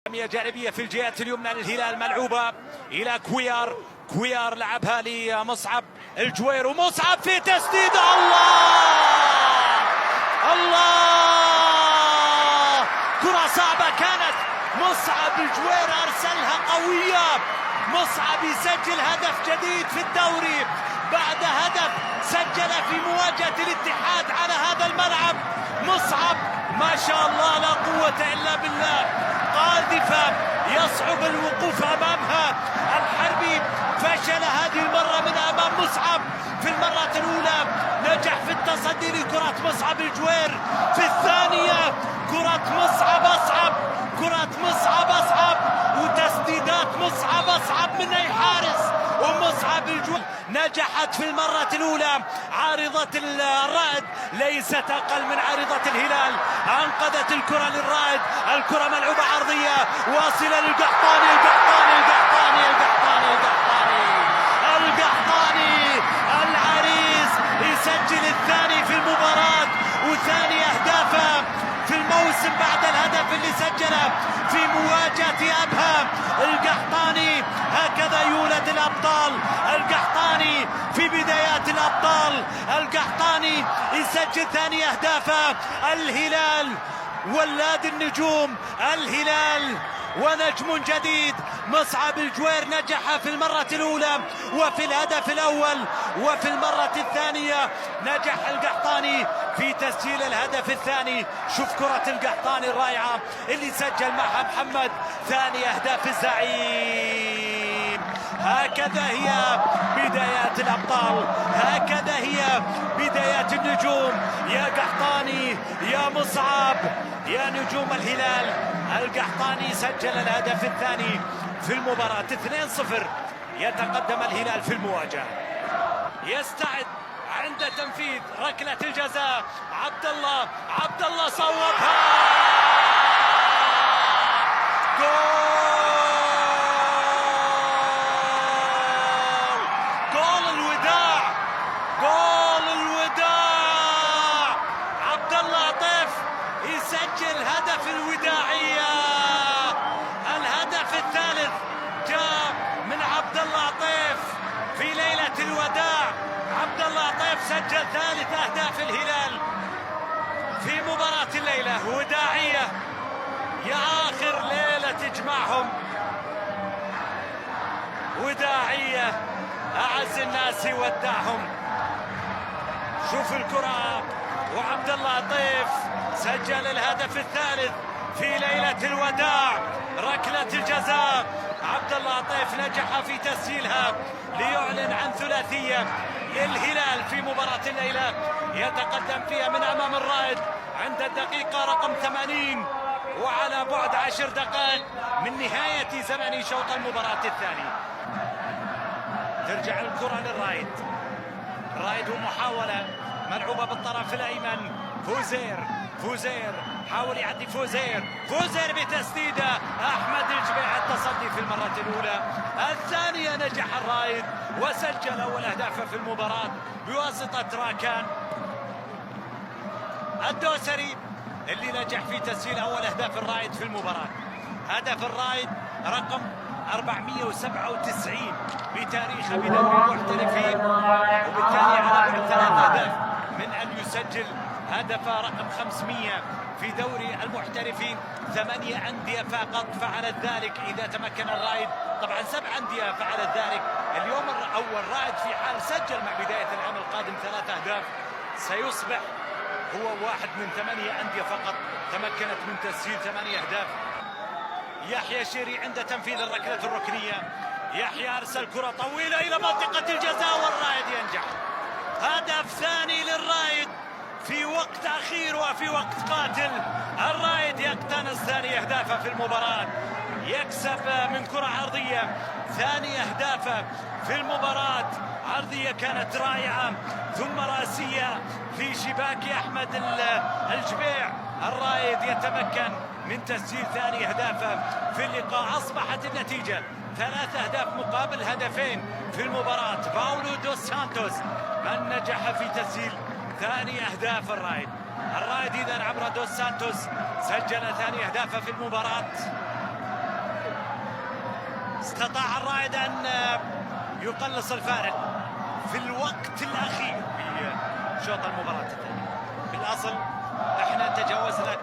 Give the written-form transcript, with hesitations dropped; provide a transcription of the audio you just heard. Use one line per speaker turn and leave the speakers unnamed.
جانبية في الجهة اليمنى للهلال، ملعوبة إلى كويار لعبها لمصعب الجوير، ومصعب في تسديد. الله كرة صعبة كانت، مصعب الجوير أرسلها قوية. مصعب يسجل هدف جديد في الدوري بعد هدف سجل في مواجهة الاتحاد على هذا الملعب. مصعب ما شاء الله لا قوة إلا بالله، قاذفة يصعب الوقوف أمامها. الحربي فشل هذه المرة من أمام مصعب. في المرة الأولى نجح في التصدي لكرة مصعب الجوير، في الثانية كرة مصعب أصعب، كرة مصعب أصعب، وتسديدات مصعب أصعب من أي حارس. ومصعب الجوير نجحت في المرة الأولى. عارضة الرائد ليست أقل من عارضة الهلال، أنقذت الكرة للرائد. الكرة ملعوبة عرضية واصلة للقحطاني. القحطاني العريس يسجل الثاني في المباراة وثاني أهدافه في الموسم بعد الهدف اللي سجله في مواجهة أبها. القحطاني هكذا يولد الأبطال، القحطاني في بدايات الأبطال، القحطاني يسجل ثاني أهدافه. الهلال ولاد النجوم، الهلال ونجم جديد. مصعب الجوير نجح في المرة الأولى وفي الهدف الأول، وفي المرة الثانية نجح القحطاني في تسجيل الهدف الثاني. شوف كرة القحطاني الرائعة اللي سجل معها محمد ثاني أهداف الزعيم. هكذا هي بدايات الأبطال، هكذا هي بدايات النجوم. يا قحطاني يا مصعب يا نجوم الهلال. القحطاني سجل الهدف الثاني في المباراة. 2-0 يتقدم الهلال في المواجهة. يستعد عند تنفيذ ركلة الجزاء عبد الله صوبها. جول الوداع، جول الوداع. عبد الله عطيف يسجل هدف الوداعية. الهدف الثالث جاء من عبد الله عطيف في ليلة الوداع. عبد الله عطيف سجل ثالث أهداف الهلال في مباراة الليلة. وداعية يا آخر ليلة تجمعهم، وداعية أعز الناس يودعهم. شوف الكرة، وعبد الله عطيف سجل الهدف الثالث في ليلة الوداع. ركلة الجزاء عبد الله عطيف نجح في تسجيلها ليعلن عن ثلاثية للهلال في مباراة الليلة، يتقدم فيها من أمام الرائد عند الدقيقة رقم 80 وعلى بعد 10 دقائق من نهاية زمن شوط المباراة الثاني. ترجع الكرة للرائد، الرائد ومحاولة ملعوبة بالطرف الأيمن. فوزير حاول يعدي، فوزير بتسديده. أحمد الجبيع التصدي في المرة الأولى، الثانية نجح الرائد وسجل أول أهدافه في المباراة بواسطة راكان الدوسري اللي نجح في تسجيل أول أهداف الرائد في المباراة. هدف الرائد رقم 497 بتاريخه بدوري المحترفين، وبالتالي على بعد 3 أهداف من أن يسجل هدف رقم 500 في دوري المحترفين. 8 أندية فقط فعلت ذلك إذا تمكن الرائد. طبعا 7 أندية فعلت ذلك اليوم. الأول رائد في حال سجل مع بداية العام القادم 3 أهداف سيصبح هو واحد من 8 أندية فقط تمكنت من تسجيل 8 أهداف. يحيى شيري عند تنفيذ الركلة الركنية. يحيى أرسل كرة طويلة إلى منطقة الجزاء والرائد ينجح. هدف ثاني للرائد في وقت أخير وفي وقت قاتل. الرائد يقتنص ثاني أهدافه في المباراة، يكسب من كرة عرضية. ثاني أهدافه في المباراة عرضية كانت رائعة ثم رأسية في شباك أحمد الجبيع. الرائد يتمكن من تسجيل ثاني أهدافه في اللقاء. أصبحت النتيجة 3 أهداف مقابل هدفين في المباراة. باولو دوس سانتوس من نجح في تسجيل ثاني أهداف الرائد إذن عبر دوس سانتوس سجل ثاني أهدافه في المباراة. استطاع الرائد أن يقلص الفارق في الوقت الأخير في شوط المباراة الثاني. بالأصل احنا تجاوزنا